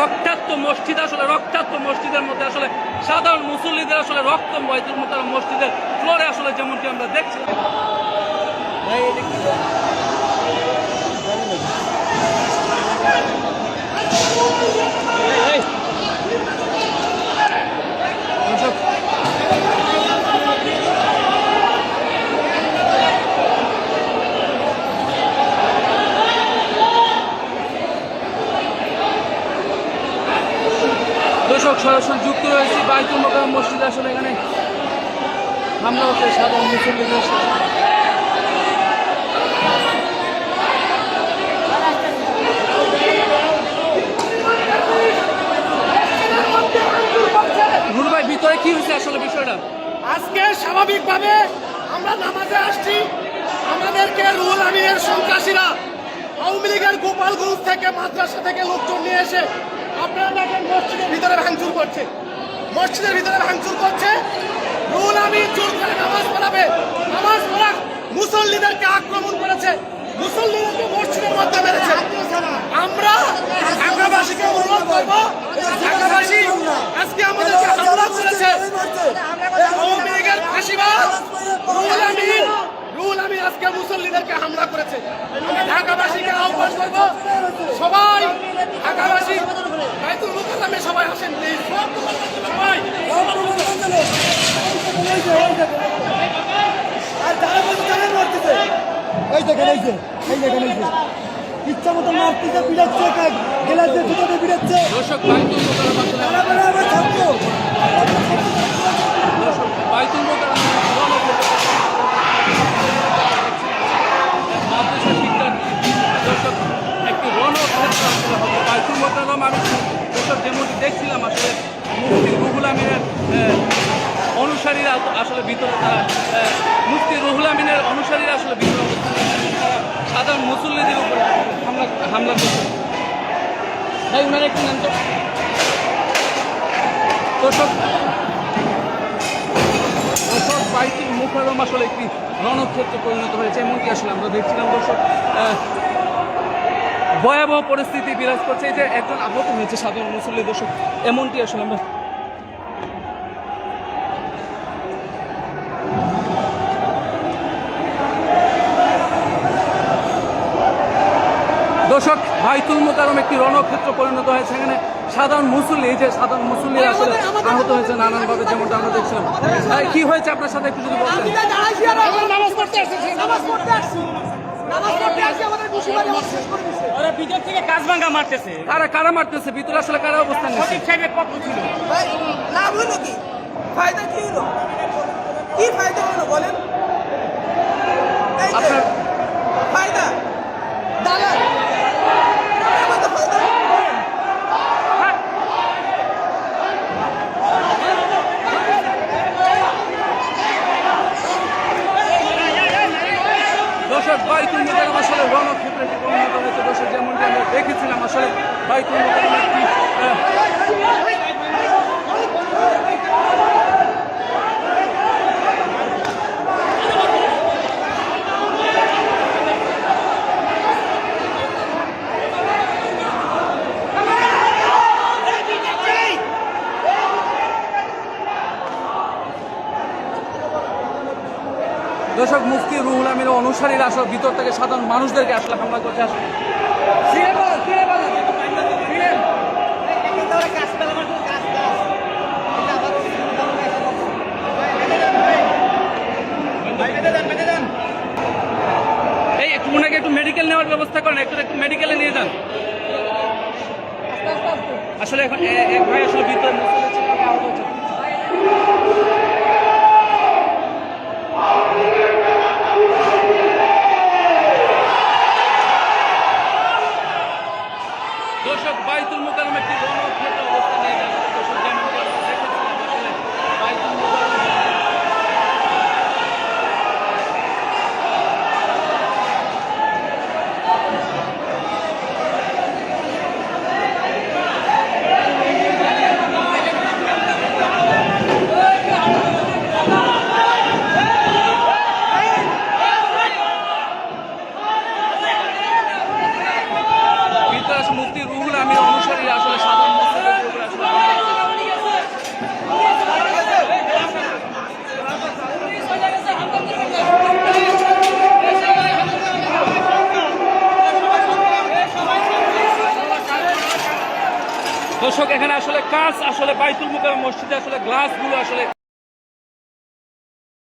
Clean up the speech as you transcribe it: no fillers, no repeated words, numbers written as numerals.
রক্তাক্ত মসজিদ, আসলে রক্তাক্ত মসজিদের মধ্যে আসলে সাধারণ মুসল্লিদের আসলে রক্ত বাইতুল মোকাররম মসজিদের ফ্লোরে আসলে যেমনটি আমরা দেখছি। দর্শক সরাসরি যুক্ত রয়েছে বাইতুল মোকাররম মসজিদে, আসলে এখানে হামলা হচ্ছে সাধারণ মুসল্লিদের। নুরু ভাই, ভিতরে কি হয়েছে আসলে বিষয়টা? আজকে স্বাভাবিকভাবে আমরা নামাজে আসছি, আমাদেরকে রুহুল আমিনের সন্ত্রাসীরা আওয়ামী লীগের গোপালগঞ্জ থেকে মাদ্রাসা থেকে লোকজন নিয়ে এসে আপনারা দেখেন মসজিদের ভিতরে ভাঙচুর করছে, মসজিদের ভিতরে ভাঙচুর করছে। রুহুল আমিন জোর করে নামাজ পড়াবে, নামাজ পড়া মুসল্লিদেরকে আক্রমণ করেছে, মুসল্লিদেরকে মসজিদের মধ্যে মেরেছে। আমরা ঢাকাবাসীকে অনুরোধ করব, ঢাকাবাসী আজকে আমাদেরকে হামলা করেছে আওয়ামী লীগের ফাঁসিবাজ রুহুল আমিন আজকে মুসল্লিদেরকে হামলা করেছে। ঢাকাবাসীকে আহ্বান করব, সবাই ঢাকাবাসী বাইতুল মোকাররমে সবাই আসেন প্লিজ, সবাই। এই দেখেন, এই যে ইচ্ছা মতো মারতেছে, পিড়াচ্ছে, গেলাতে ভিতরে পিড়াচ্ছে। দর্শক বাইতুল মোকাররম আসলে বাইতুল মোকাররম মাদ্রাসা শিক্ষার্থী দর্শক একটি রণক্ষেত্র আসলে হবে বাইতুল মোকাররম। আমি দর্শক যেমনটি দেখছিলাম আসলে মুফতি রুহুল আমিনের অনুসারীরা আসলে ভিতরে, তারা মুফতি রুহুল আমিনের অনুসারীরা আসলে ভিতরে তারা সাধারণ মুসল্লিদের উপর হামলা করছে। তাই ওনারা একটু নেন তো দর্শক। বাইতুল মোকাররম আসলে একটি রণক্ষেত্রে পরিণত হয়েছে, এমনকি আসলে আমরা দেখছিলাম দর্শক। ভয়াবহ পরিস্থিতি বিরাজ করছে, এই যে একজন আহত হয়েছে সাধারণ মুসল্লি দর্শক, এমনটি আসলে আমরা দর্শক। বাইতুল মোকাররম একটি রণক্ষেত্র পরিণত হয়েছে, এখানে সাধারণ মুসল্লি, এই যে সাধারণ মুসল্লি আসলে আহত হয়েছে নানানভাবে, যেমনটা আমরা দেখছিলাম। কি হয়েছে আপনার সাথে একটু যদি বলতেন? ভিতর থেকে কাজ ভাঙা মারতেছে। কারা মারতেছে ভিতরে, আসলে কারা অবস্থান নিচ্ছে? সাহেবের পক্ষ ছিল। লাভ হলো কি? ফায়দা কি হলো? কি ফায়দা হলো বলেন? আপনার ফায়দা দালাল আমাদের ফায়দা। দর্শক বাইতুল মোকাররম আসলে রণক্ষেত্রে পরিণত হয়েছে দর্শক, যেমনটি আমরা দেখেছিলাম আসলে বাইতুল মোকাররম একটি দর্শক মুফতি রুহুল আমিনের অনুসারীরা আসলে ভিতর থেকে সাধারণ মানুষদেরকে আসলে হামলা করছে। এই একটু ওনাকে একটু মেডিকেল নেওয়ার ব্যবস্থা করেন, একটু মেডিকেলে নিয়ে যান। আসলে এখন এক ভাই আসলে ভিতরে দর্শক বাইতুল মোকাররম একটি রণক্ষেত্র অবস্থা নিয়ে যাচ্ছে দর্শক, যেমনটি আমরা দেখেছিলাম আসলে বাইতুল মোকাররম। মুফতি রুহুল আমিনের অনুসারীরা আসলে দর্শক এখানে আসলে কাঁচ আসলে বাইতুল মুকাররম মসজিদে আসলে গ্লাসগুলো আসলে